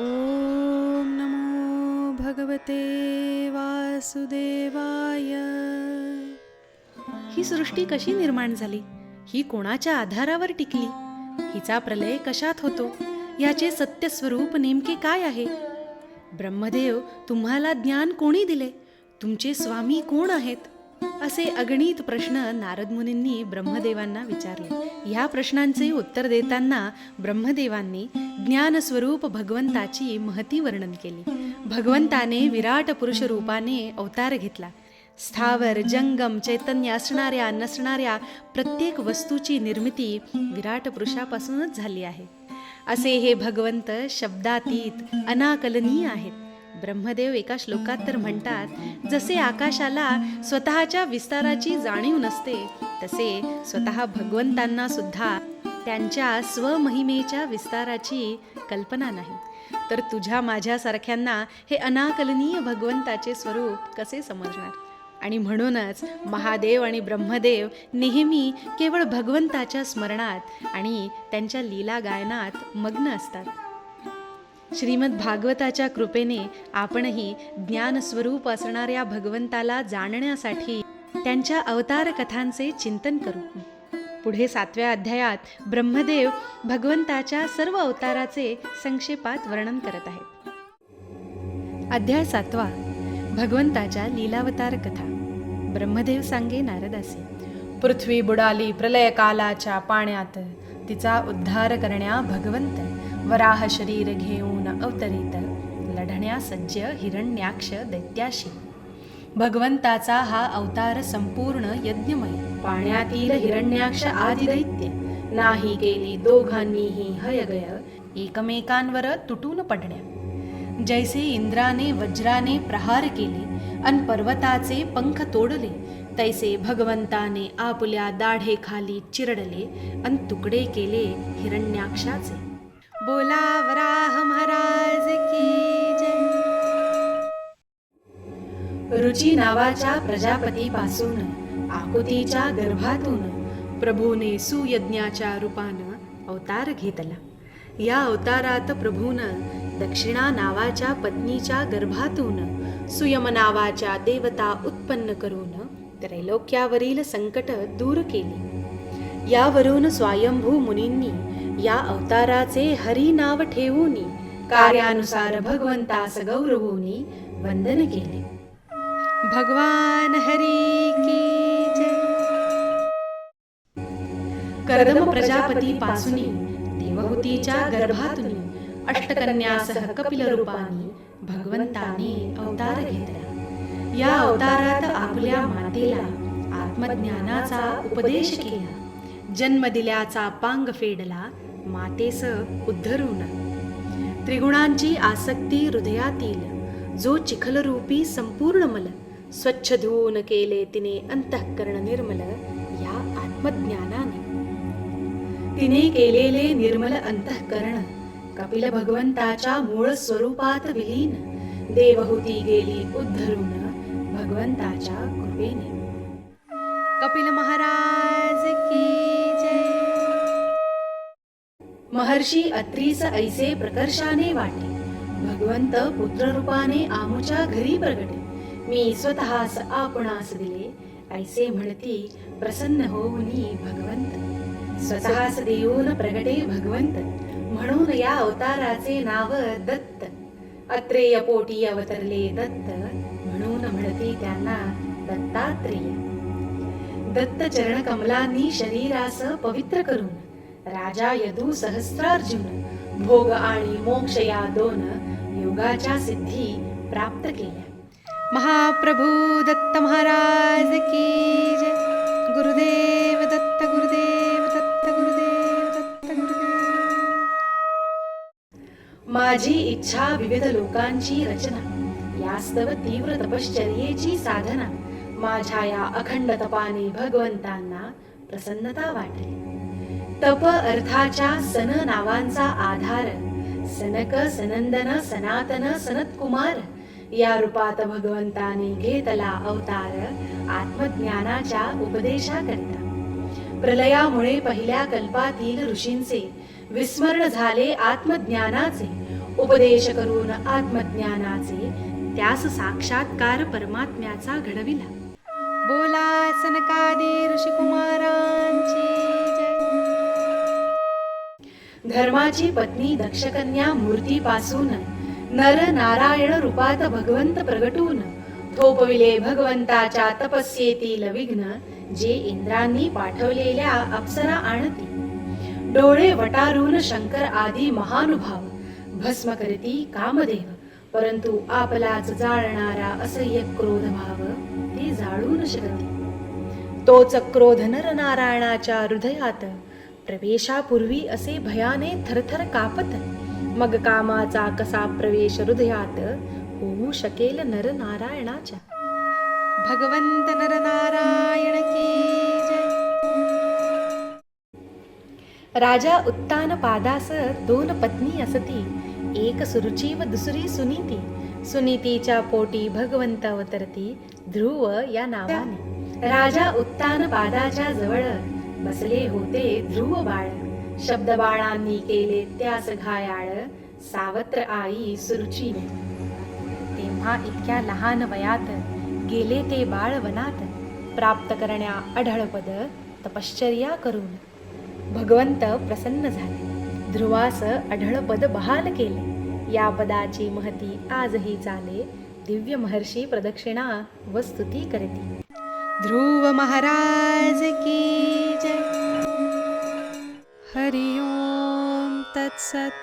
ओम नमो भगवते वासुदेवाय. ही सृष्टी कशी निर्माण झाली? ही कोणाच्या आधारावर टिकली? हिचा प्रलय कशात होतो? याचे सत्य स्वरूप नेमके काय आहे? ब्रह्मदेव, तुम्हाला ज्ञान कोणी दिले? तुमचे स्वामी कोण आहेत? असे अगणित प्रश्न नारद मुनींनी ब्रह्मदेवांना विचारले. ह्या प्रश्नांचे उत्तर देताना ब्रह्मदेवांनी ज्ञानस्वरूप भगवंताची महती वर्णन केली. भगवंताने विराट पुरुष रूपाने अवतार घेतला. स्थावर जंगम चैतन्य असणाऱ्या नसणाऱ्या प्रत्येक वस्तूची निर्मिती विराट पुरुषापासूनच झाली आहे. असे हे भगवंत शब्दातीत अनाकलनीय आहेत. ब्रह्मदेव एका श्लोकात तर म्हणतात, जसे आकाशाला स्वतःच्या विस्ताराची जाणीव नसते, तसे स्वतः भगवंतांना सुद्धा त्यांच्या स्वमहिमेच्या विस्ताराची कल्पना नाही. तर तुझ्या माझ्यासारख्यांना हे अनाकलनीय भगवंताचे स्वरूप कसे समजणार? आणि म्हणूनच महादेव आणि ब्रह्मदेव नेहमी केवळ भगवंताच्या स्मरणात आणि त्यांच्या लीला गायनात मग्न असतात. श्रीमद भागवताच्या कृपेने आपणही ज्ञानस्वरूप असणाऱ्या भगवंताला जाणण्यासाठी त्यांच्या अवतार कथांचे चिंतन करू. पुढे 7व्या अध्यायात ब्रह्मदेव भगवंताच्या सर्व अवताराचे संक्षेपात वर्णन करत आहेत. अध्याय 7. भगवंताच्या लीलावतार कथा. ब्रह्मदेव सांगे नारदासे. पृथ्वी बुडाली प्रलय कालाच्या पाण्यात, तिचा उद्धार करण्या भगवंत वराह शरीर घेऊन अवतरित, लढण्या सज्ज हिरण्याक्ष दैत्याशी. भगवंताचा हा अवतार संपूर्ण यज्ञमय. पाण्यातील हिरण्याक्ष आदी दैत्य नाही केली दोघांनीही हयगय, एकमेकांवर तुटून पडण्या. जैसे इंद्राने वज्राने प्रहार केले अन पर्वताचे पंख तोडले, तैसे भगवंताने आपल्या दाढेखाली चिरडले अन तुकडे केले हिरण्याक्षाचे. बोला वराह महाराज की जय. रुची नावाच्या प्रजापतीपासून आकुतीच्या गर्भातून प्रभूने सुयज्ञाच्या रूपानं अवतार घेतला. या अवतारात प्रभूनं दक्षिणा नावाच्या पत्नीच्या गर्भातून सुयम नावाच्या देवता उत्पन्न करून त्रैलोक्यावरील संकट दूर केली. यावरून स्वयंभू मुनींनी या अवताराचे हरी नाव ठेवूनी कार्यानुसार भगवंतास गौरवूनी वंदन केले. भगवान हरी की जय. कर्दम प्रजापतीपासून देवहूतीच्या गर्भातून अष्टकन्यासह कपिल रूपाने भगवंताने अवतार घेतला. या अवतारात आपल्या मातेला आत्मज्ञानाचा उपदेश केला. जन्म दिल्याचा पांग फेडला मातेस उद्धरून. त्रिगुणांची आसक्ती हृदयातील जो चिखलरूपी संपूर्ण मल स्वच्छ धुवून केले तिने अंतःकरण निर्मल. या आत्मज्ञानाने तिने केलेले निर्मल अंतःकरण कपिल भगवंताच्या मूळ स्वरूपात विलीन. देवहूती गेली उद्धरून भगवंताच्या कृपेने. कपिल महाराज की जय. महर्षी अत्रीस ऐसे प्रकर्षाने वाटे, भगवंत पुत्ररूपाने आमुच्या घरी प्रगटे. मी स्वतःस आपणास दिले ऐसे म्हणती प्रसन्न होऊनी भगवंत. स्वतःस देऊन प्रगटे भगवंत, म्हणून या अवताराचे नाव दत्त. अत्रेय पोटी अवतरले दत्त, म्हणून म्हणती त्यांना दत्तात्रेय. दत्त चरण कमलांनी शरीरास पवित्र करून राजा यदू सहस्त्रार्जुन भोग आणि मोक्ष या दोन योगाच्या सिद्धी प्राप्त केल्या. महाप्रभू दत्त महाराज की जय. गुरुदेव दत्त गुरुदेव दत्त गुरुदेव दत्त गुरुदेव. माझी इच्छा विविध लोकांची रचना, यास्तव तीव्र तपश्चर्येची साधना. माझ्या या अखंड तपाने भगवंतांना प्रसन्नता वाटली. तप अर्थाच्या सन नावांचा आधार, सनक सनंदन सनातन सनतकुमार. या रूपात भगवंताने घेतला अवतार आत्मज्ञानाच्या उपदेशाकरिता. प्रलयामुळे पहिल्या कल्पातील ऋषींचे विस्मरण झाले आत्मज्ञानाचे. उपदेश करून आत्मज्ञानाचे त्यास साक्षात्कार परमात्म्याचा घडविला. बोला सनकादी ऋषिकुमारांची जय. धर्माची पत्नी दक्षकन्या मूर्तीपासून नर नारायण रूपात भगवंत प्रगटून थोपविले भगवंताच्या तपस्येतील विघ्न, जे इंद्रांनी पाठवलेल्या अप्सरा आणती. डोळे वटारून शंकर आदी महानुभाव भस्म करती कामदेव, परंतु आपलाच जाळणारा असह्य क्रोध भाव ते जाळू न शकती. तोच क्रोध नर नारायणाच्या हृदयात प्रवेशापूर्वी असे भयाने थरथर कापत, मग कामाचा कसा प्रवेश हृदयात होऊ शकेल नर नारायणाच्या. भगवंत नर नारायण की जय. राजा उत्तानपादास 2 पत्नी असती, एक सुरुची व दुसरी सुनीती. सुनीतीच्या पोटी भगवंत अवतरती ध्रुव या नावाने. राजा उत्तानपादाच्या जवळ बसले होते ध्रुव बाळ. शब्दबाळांनी केले त्यास घायाळ, सावत्र आई सुरुचीने. तेव्हा इतक्या लहान वयात गेले ते बाळ वनात, प्राप्त करण्या अढळपद तपश्चर्या करून. भगवंत प्रसन्न झाले, ध्रुवास अढळपद बहाल केले. या पदाची महती आजही चाले, दिव्य महर्षी प्रदक्षिणा व स्तुती करती. ध्रुव महाराज की जय. हरि ओम तत्सत.